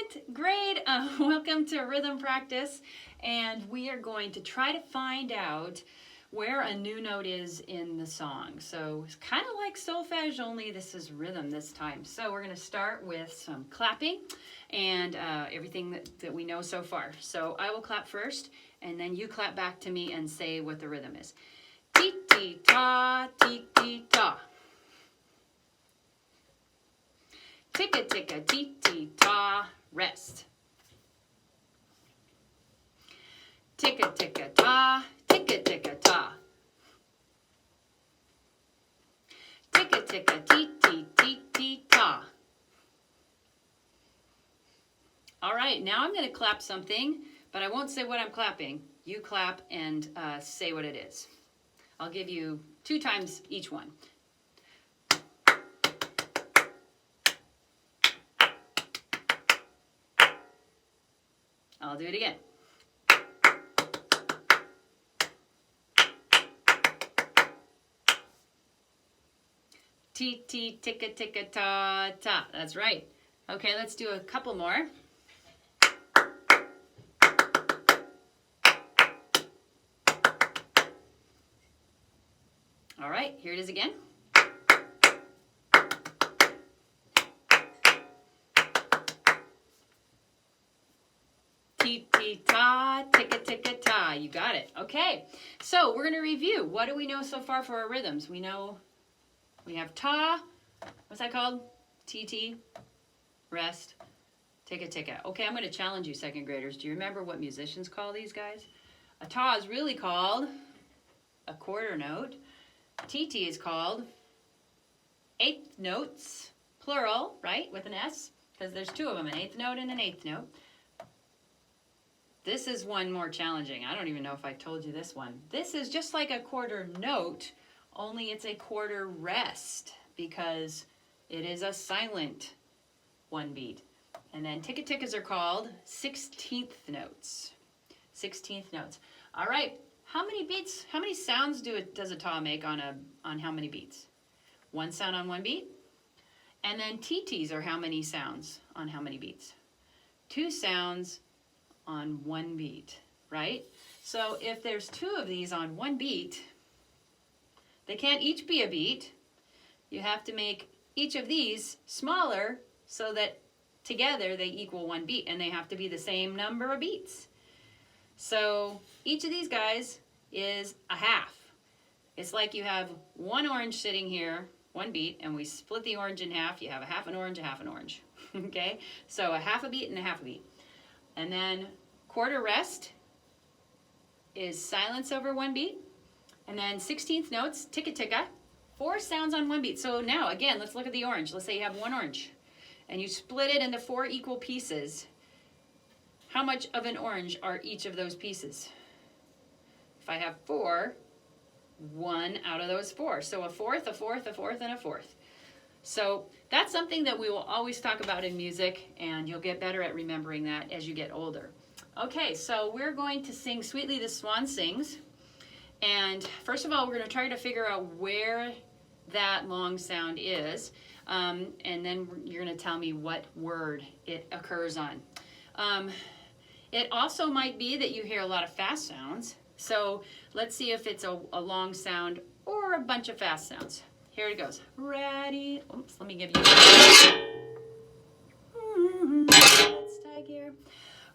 Second grade, welcome to rhythm practice, and we are going to try to find out where a new note is in the song. So it's kind of like solfege, only this is rhythm this time. So we're going to start with some clapping and everything that we know so far. So I will clap first, and then you clap back to me and say what the rhythm is. Tee-tee-ta, tee-tee-ta. Ticka-ticka, tee-tee-ta, rest. Ticka-ticka-ta, ticka-ticka-ta. Ticka-ticka, tee-tee-tee-tee-ta. All right, now I'm going to clap something, but I won't say what I'm clapping. You clap and say what it is. I'll give you 2 times each one. I'll do it again. Tee tee ticka ticka ta ta. That's right. Okay, let's do a couple more. All right, here it is again. Tee-tee-ta, ticka-ticka-ta. You got it. Okay, so we're going to review. What do we know so far for our rhythms? We know we have ta. What's that called? T-T, rest, ticka-ticka. Okay, I'm going to challenge you, second graders. Do you remember what musicians call these guys? A ta is really called a quarter note. T-T is called eighth notes, plural, right, with an S, because there's 2 of them, an eighth note and an eighth note. This is one more challenging. I don't even know if I told you this one. This is just like a quarter note, only it's a quarter rest because it is a silent 1 beat. And then ticka-tickas are called 16th notes. 16th notes. All right, how many beats, how many sounds does a ta make on how many beats? 1 sound on 1 beat? And then TTs are how many sounds on how many beats? 2 sounds on 1 beat, right? So if there's 2 of these on 1 beat, they can't each be a beat. You have to make each of these smaller so that together they equal 1 beat, and they have to be the same number of beats. So each of these guys is a half. It's like you have 1 orange sitting here, 1 beat, and we split the orange in half. You have a half an orange, a half an orange. Okay? So a half a beat and a half a beat. And then quarter rest is silence over 1 beat. And then 16th notes, ticka-ticka, 4 sounds on 1 beat. So now, again, let's look at the orange. Let's say you have 1 orange, and you split it into 4 equal pieces. How much of an orange are each of those pieces? If I have 4, 1 out of those 4. So a fourth, a fourth, a fourth, and a fourth. So that's something that we will always talk about in music, and you'll get better at remembering that as you get older. Okay, so we're going to sing Sweetly the Swan Sings. And first of all, we're going to try to figure out where that long sound is. And then you're going to tell me what word it occurs on. It also might be that you hear a lot of fast sounds. So let's see if it's a long sound or a bunch of fast sounds. Here it goes. Ready. Oops, let me give you. Let's tag here.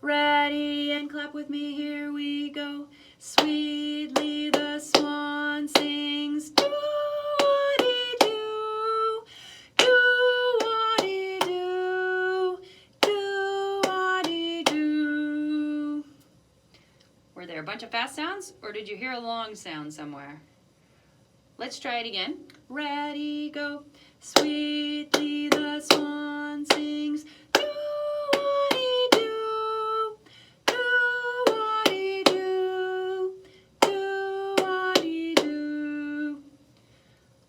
Ready and clap with me. Here we go. Sweetly the swan sings. Do-wah-dee-doo. Do-wah-dee-doo. Do-wah-dee-doo. Were there a bunch of fast sounds, or did you hear a long sound somewhere? Let's try it again. Ready, go. Sweetly the swan sings. Do-wah-dee-doo. Do-wah-dee-doo. Do-wah-dee-doo.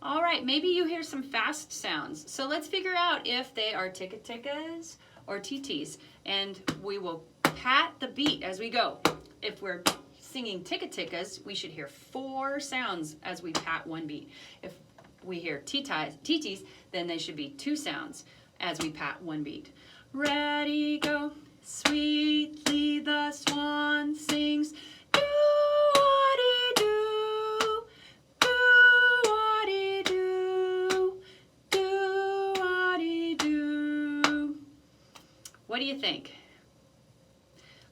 All right, maybe you hear some fast sounds. So let's figure out if they are ticka-tickas or TTs. And we will pat the beat as we go. If we're singing ticka-tickas, we should hear 4 sounds as we pat 1 beat. If we hear TTs, then they should be 2 sounds as we pat 1 beat. Ready, go. Sweetly the swan sings. Do-a-dee-doo. Do-a-dee-doo. Do-a-dee-doo. What do you think?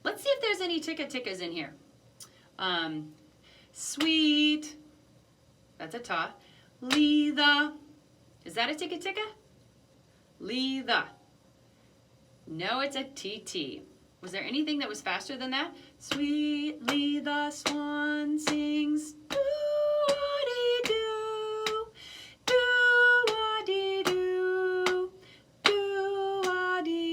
Let's see if there's any ticka-tickas in here. Sweet. That's a ta. Lee-the. Is that a ticka-ticka? Lee-the. No, it's a TT. Was there anything that was faster than that? Sweetly the swan sings. Do-a-dee-doo. Do-a-dee-doo. Do-a-dee-doo.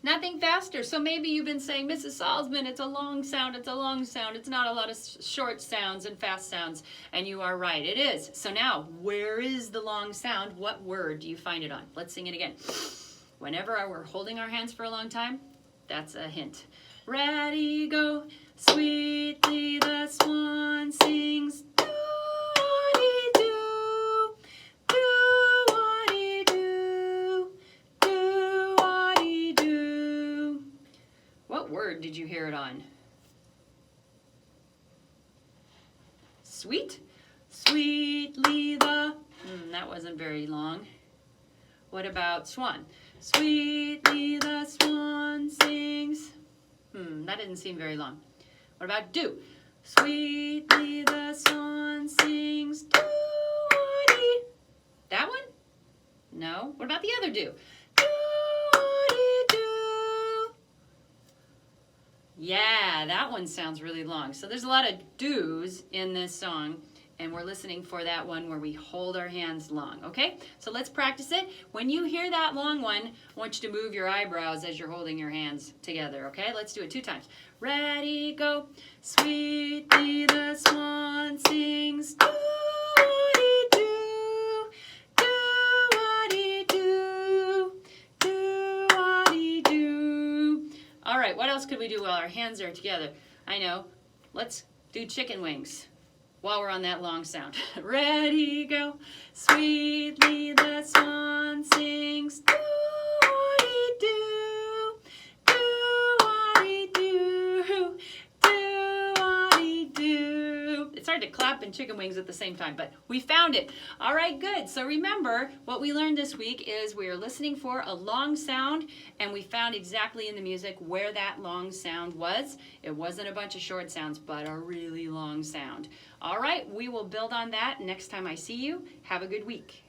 Nothing faster. So maybe you've been saying, Mrs. Salzman, it's a long sound, it's a long sound. It's not a lot of short sounds and fast sounds. And you are right, it is. So now, where is the long sound? What word do you find it on? Let's sing it again. Whenever we're holding our hands for a long time, that's a hint. Ready, go. Sweetly the swan sings. Do-a-dee-doo. Do-a-dee-doo. Do-a-dee-doo. What word did you hear it on? Sweet? Sweetly the... that wasn't very long. What about swan? Sweetly the swan sings. That didn't seem very long. What about do? Sweetly the swan sings. Do-a-dee. That one? No. What about the other do? Do-a-dee-doo. Yeah, that one sounds really long. So there's a lot of do's in this song. And we're listening for that one where we hold our hands long, okay? So let's practice it. When you hear that long one, I want you to move your eyebrows as you're holding your hands together, okay? Let's do it 2 times. Ready, go. Sweetly the swan sings. Do-a-dee-doo. Do-a-dee-doo. Do-a-dee-doo. All right, what else could we do while our hands are together? I know. Let's do chicken wings while we're on that long sound. Ready, go. Sweetly the swan sings. Do-a-dee-doo. Do-a-dee-doo. Do-a-dee-doo. It's hard to clap and chicken wings at the same time, but we found it. All right, good. So remember, what we learned this week is we are listening for a long sound, and we found exactly in the music where that long sound was. It wasn't a bunch of short sounds, but a really long sound. All right, we will build on that next time I see you. Have a good week.